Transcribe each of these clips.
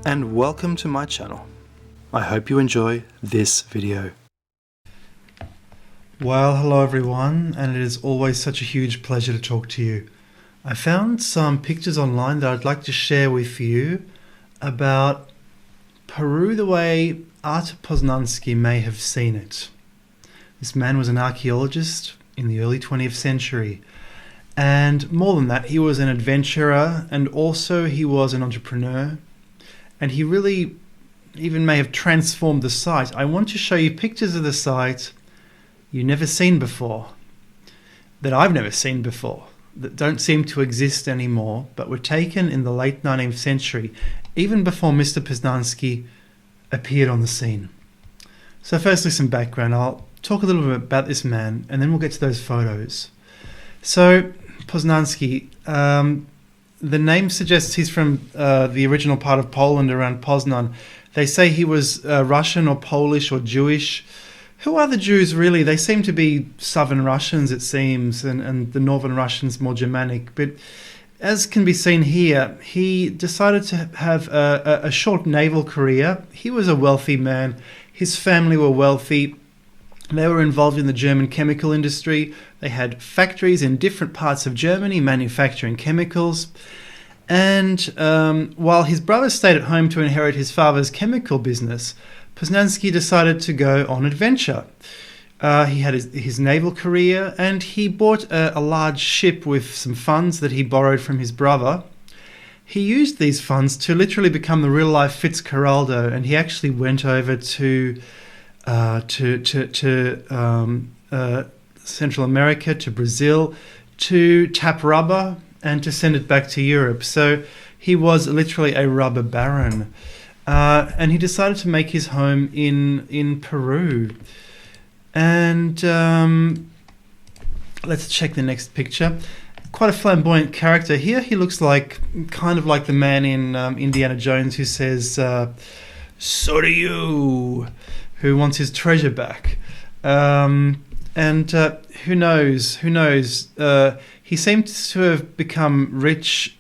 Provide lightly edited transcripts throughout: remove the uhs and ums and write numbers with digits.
and welcome to my channel. I hope you enjoy this video. Well, hello everyone, and it is always such a huge pleasure to talk to you. I found some pictures online that I'd like to share with you about Peru the way Artur Posnansky may have seen it. This man was an archaeologist in the early 20th century. And more than that, he was an adventurer, and also he was an entrepreneur. And he really even may have transformed the site. I want to show you pictures of the site you've never seen before, that I've never seen before, that don't seem to exist anymore, but were taken in the late 19th century, even before Mr. Posnansky appeared on the scene. So firstly, some background. I'll talk a little bit about this man, and then we'll get to those photos. So, Posnansky, the name suggests he's from the original part of Poland around Poznan. They say he was Russian or Polish or Jewish. Who are the Jews really? They seem to be southern Russians, it seems, and the northern Russians more Germanic. But as can be seen here, he decided to have a short naval career. He was a wealthy man. His family were wealthy. They were involved in the German chemical industry. They had factories in different parts of Germany manufacturing chemicals. And while his brother stayed at home to inherit his father's chemical business, Posnansky decided to go on adventure. He had his naval career, and he bought a large ship with some funds that he borrowed from his brother. He used these funds to literally become the real-life Fitzcarraldo, and he actually went over to Central America, to Brazil, to tap rubber and to send it back to Europe. So he was literally a rubber baron. And he decided to make his home in Peru. And let's check the next picture. Quite a flamboyant character here. He looks kind of like the man in Indiana Jones who says, "So do you," who wants his treasure back. And who knows? He seems to have become rich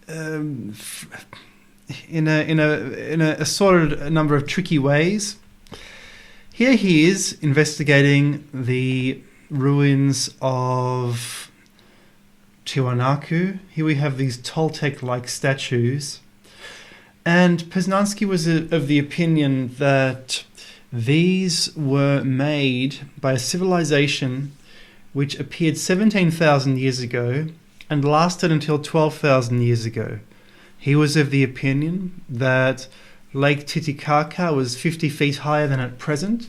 in a sort of a number of tricky ways. Here he is investigating the ruins of Tiwanaku. Here we have these Toltec-like statues. And Posnansky was of the opinion that these were made by a civilization which appeared 17,000 years ago and lasted until 12,000 years ago. He was of the opinion that Lake Titicaca was 50 feet higher than at present,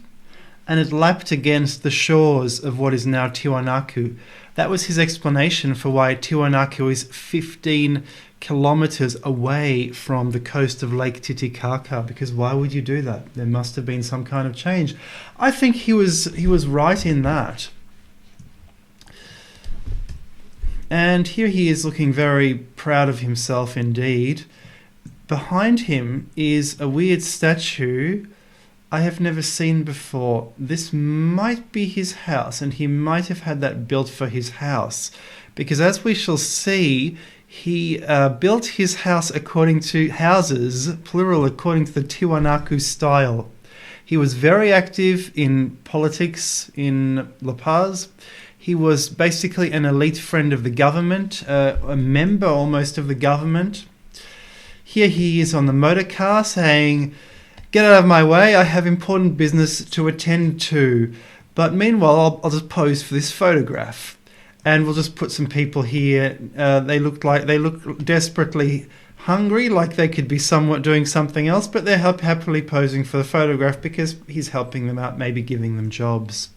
and it lapped against the shores of what is now Tiwanaku. That was his explanation for why Tiwanaku is 15 kilometers away from the coast of Lake Titicaca, because why would you do that? There must have been some kind of change. I think he was right in that. And here he is looking very proud of himself indeed. Behind him is a weird statue I have never seen before. This might be his house, and he might have had that built for his house, because as we shall see, he built his house according to houses, plural, according to the Tiwanaku style. He was very active in politics in La Paz. He was basically an elite friend of the government, a member almost of the government. Here he is on the motor car saying, "Get out of my way, I have important business to attend to." But meanwhile, I'll just pose for this photograph. And we'll just put some people here. They look desperately hungry, like they could be somewhat doing something else, but they're happily posing for the photograph because he's helping them out, maybe giving them jobs.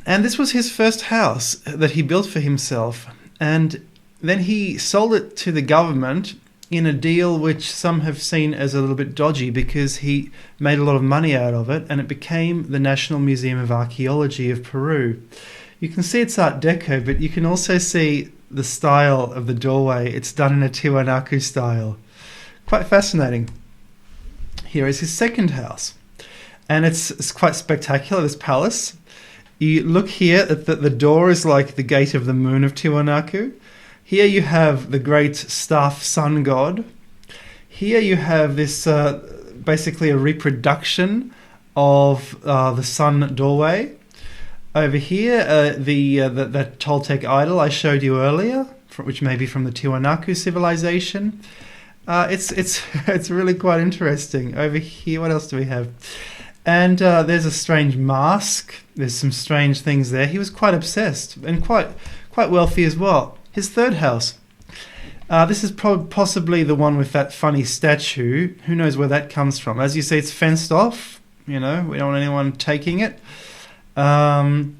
And this was his first house that he built for himself. And then he sold it to the government in a deal which some have seen as a little bit dodgy, because he made a lot of money out of it, and it became the National Museum of Archaeology of Peru. You can see it's Art Deco, but you can also see the style of the doorway. It's done in a Tiwanaku style. Quite fascinating. Here is his second house. And it's quite spectacular, this palace. You look here at the door is like the gate of the moon of Tiwanaku. Here you have the great staff sun god. here you have this basically a reproduction of the sun doorway. Over here, the Toltec idol I showed you earlier, which may be from the Tiwanaku civilization. It's really quite interesting. Over here, what else do we have? And there's a strange mask. There's some strange things there. He was quite obsessed and quite wealthy as well. His third house. This is possibly the one with that funny statue. Who knows where that comes from? As you see, it's fenced off. We don't want anyone taking it. And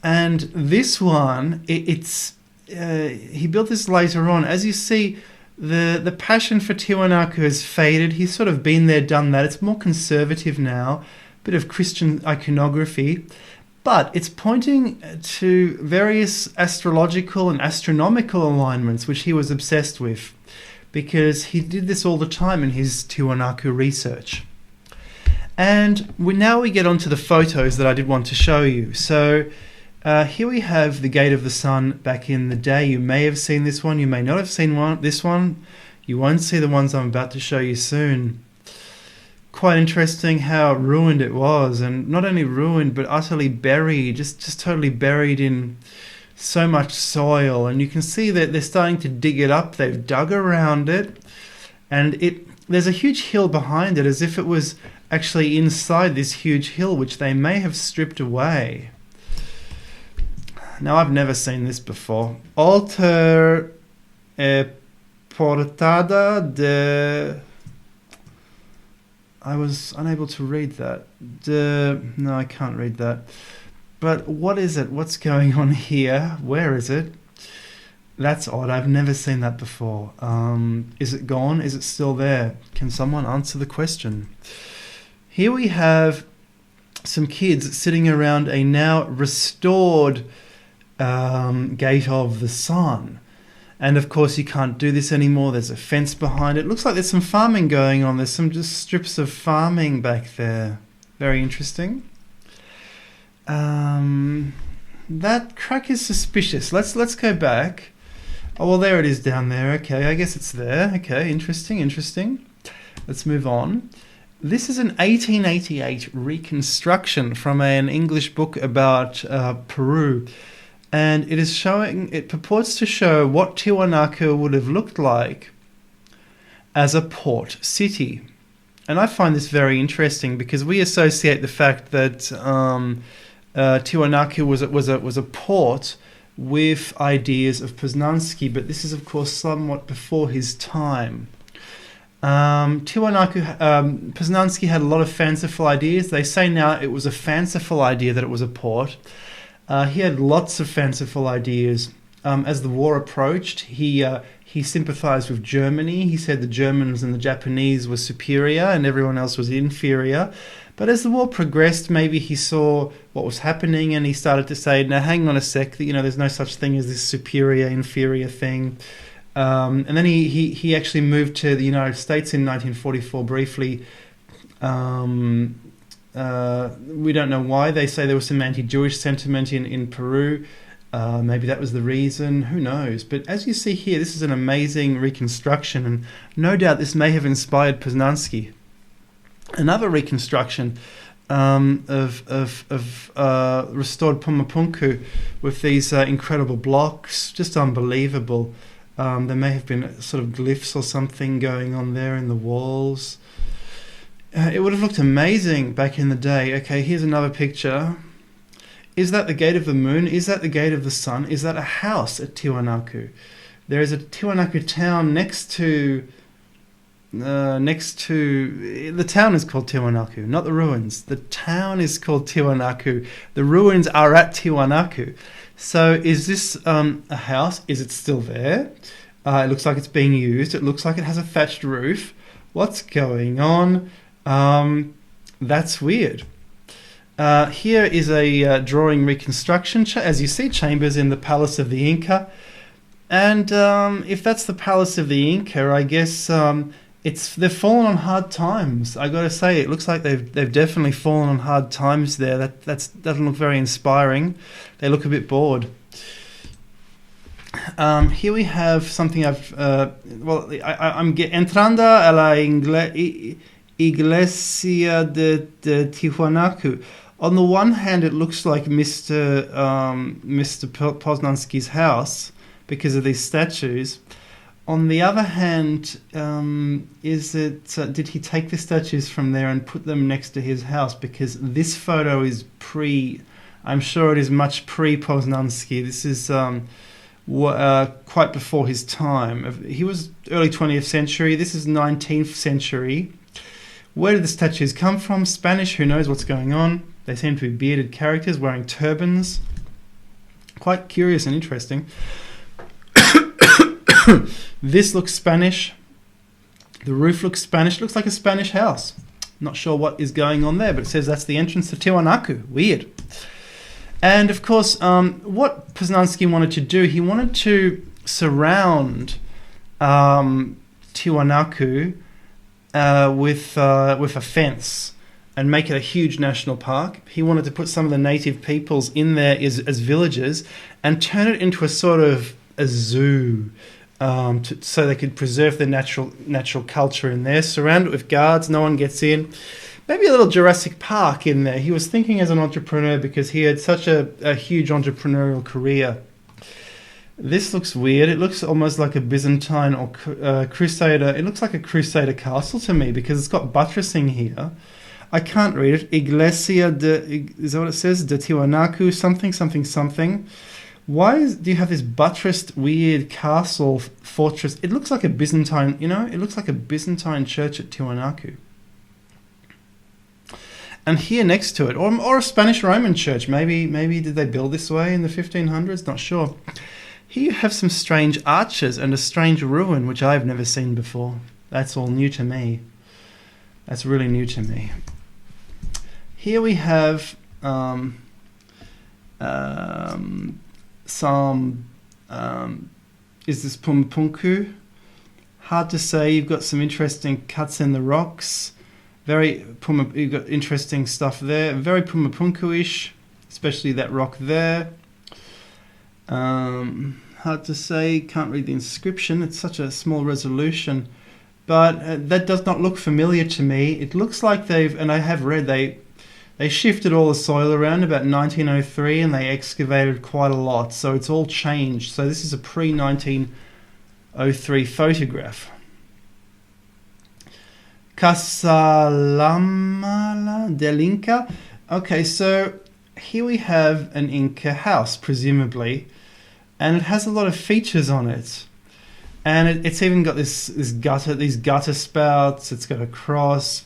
this one, he built this later on. As you see, the passion for Tiwanaku has faded. He's sort of been there, done that. It's more conservative now, bit of Christian iconography, but it's pointing to various astrological and astronomical alignments, which he was obsessed with, because he did this all the time in his Tiwanaku research. And now we get on to the photos that I did want to show you. So here we have the Gate of the Sun back in the day. You may have seen this one. You may not have seen this one. You won't see the ones I'm about to show you soon. Quite interesting how ruined it was. And not only ruined, but utterly buried. Just totally buried in so much soil. And you can see that they're starting to dig it up. They've dug around it. And there's a huge hill behind it, as if it was actually inside this huge hill, which they may have stripped away. Now, I've never seen this before. Altar portada de... I was unable to read that. No, I can't read that. But what is it? What's going on here? Where is it? That's odd. I've never seen that before. Is it gone? Is it still there? Can someone answer the question? Here we have some kids sitting around a now restored Gate of the Sun. And of course you can't do this anymore. There's a fence behind it. Looks like there's some farming going on. There's some just strips of farming back there. Very interesting. That crack is suspicious. Let's go back. Oh, well, there it is down there. Okay, I guess it's there. Okay, interesting. Let's move on. This is an 1888 reconstruction from an English book about Peru. And it purports to show what Tiwanaku would have looked like as a port city. And I find this very interesting because we associate the fact that Tiwanaku was a port with ideas of Posnansky, but this is of course somewhat before his time. Posnansky had a lot of fanciful ideas. They say now it was a fanciful idea that it was a port. He had lots of fanciful ideas. As the war approached, he sympathized with Germany. He said the Germans and the Japanese were superior and everyone else was inferior. But as the war progressed, maybe he saw what was happening and he started to say, now hang on a sec, there's no such thing as this superior, inferior thing. And then he actually moved to the United States in 1944 briefly. We don't know why. They say there was some anti-Jewish sentiment in Peru. Maybe that was the reason. Who knows? But as you see here, this is an amazing reconstruction, and no doubt this may have inspired Posnansky. Another reconstruction of restored Pumapunku with these incredible blocks, just unbelievable. There may have been sort of glyphs or something going on there in the walls. It would have looked amazing back in the day. Okay, here's another picture. Is that the Gate of the Moon? Is that the Gate of the Sun? Is that a house at Tiwanaku? There is a Tiwanaku town next to... the town is called Tiwanaku, not the ruins. The town is called Tiwanaku. The ruins are at Tiwanaku. So is this a house? Is it still there? It looks like it's being used. It looks like it has a thatched roof. What's going on? That's weird. Here is a drawing reconstruction. As you see, chambers in the Palace of the Inca. And if that's the Palace of the Inca, I guess they've fallen on hard times. I got to say, it looks like they've definitely fallen on hard times there. That doesn't look very inspiring. They look a bit bored. Here we have something I'm entrando a la iglesia de Tiwanaku. On the one hand, it looks like Mr. Posnansky's house because of these statues. On the other hand, did he take the statues from there and put them next to his house? Because this photo is I'm sure it is much pre-Posnansky. This is quite before his time. He was early 20th century. This is 19th century. Where did the statues come from? Spanish, who knows what's going on? They seem to be bearded characters wearing turbans. Quite curious and interesting. This looks Spanish. The roof looks Spanish. Looks like a Spanish house. Not sure what is going on there, but it says that's the entrance to Tiwanaku. Weird. And of course, what Posnansky wanted to do, he wanted to surround Tiwanaku with a fence and make it a huge national park. He wanted to put some of the native peoples in there as villagers and turn it into a sort of a zoo, so they could preserve the natural culture in there. Surround it with guards, no one gets in. Maybe a little Jurassic Park in there. He was thinking as an entrepreneur because he had such a huge entrepreneurial career. This looks weird. It looks almost like a Byzantine or Crusader. It looks like a Crusader castle to me because it's got buttressing here. I can't read it. Iglesia is that what it says? De Tiwanaku, something. Why do you have this buttressed weird castle fortress? It looks like a Byzantine, it looks like a Byzantine church at Tiwanaku. And here next to it, or a Spanish Roman church. Maybe did they build this way in the 1500s? Not sure. Here you have some strange arches and a strange ruin, which I've never seen before. That's all new to me. That's really new to me. Here we have some, is this Pumapunku? Hard to say. You've got some interesting cuts in the rocks. You've got interesting stuff there. Very Pumapunku-ish, especially that rock there. Hard to say. Can't read the inscription. It's such a small resolution. But that does not look familiar to me. It looks like and I have read, they shifted all the soil around about 1903 and they excavated quite a lot. So it's all changed. So this is a pre-1903 photograph. Casalamala del Inca. Okay, so here we have an Inca house, presumably, and it has a lot of features on it. And it's even got these gutter spouts. It's got a cross.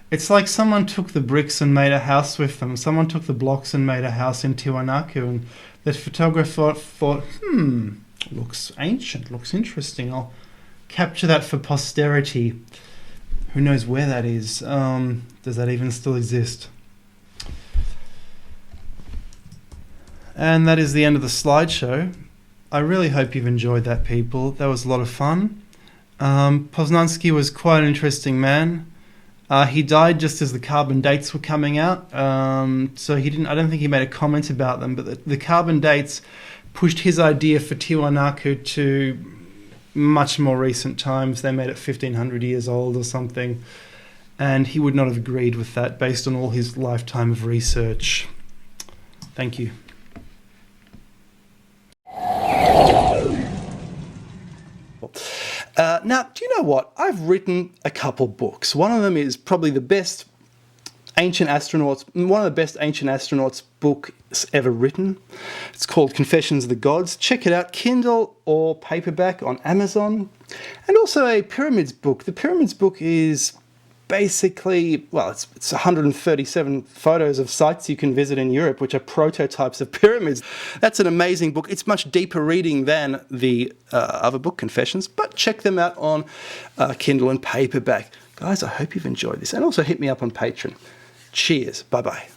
It's like someone took the bricks and made a house with them. Someone took the blocks and made a house in Tiwanaku, and the photographer thought, looks ancient, looks interesting. I'll capture that for posterity. Who knows where that is? Does that even still exist? And that is the end of the slideshow. I really hope you've enjoyed that, people. That was a lot of fun. Posnansky was quite an interesting man. He died just as the carbon dates were coming out. So I don't think he made a comment about them, but the carbon dates pushed his idea for Tiwanaku to much more recent times. They made it 1500 years old or something, and he would not have agreed with that based on all his lifetime of research. Thank you. Now, do you know what? I've written a couple books. One of them is probably one of the best ancient astronauts books ever written. It's called Confessions of the Gods. Check it out, Kindle or paperback on Amazon. And also a pyramids book. The pyramids book is basically, it's 137 photos of sites you can visit in Europe, which are prototypes of pyramids. That's an amazing book. It's much deeper reading than the other book, Confessions, but check them out on Kindle and paperback. Guys, I hope you've enjoyed this. And also hit me up on Patreon. Cheers. Bye-bye.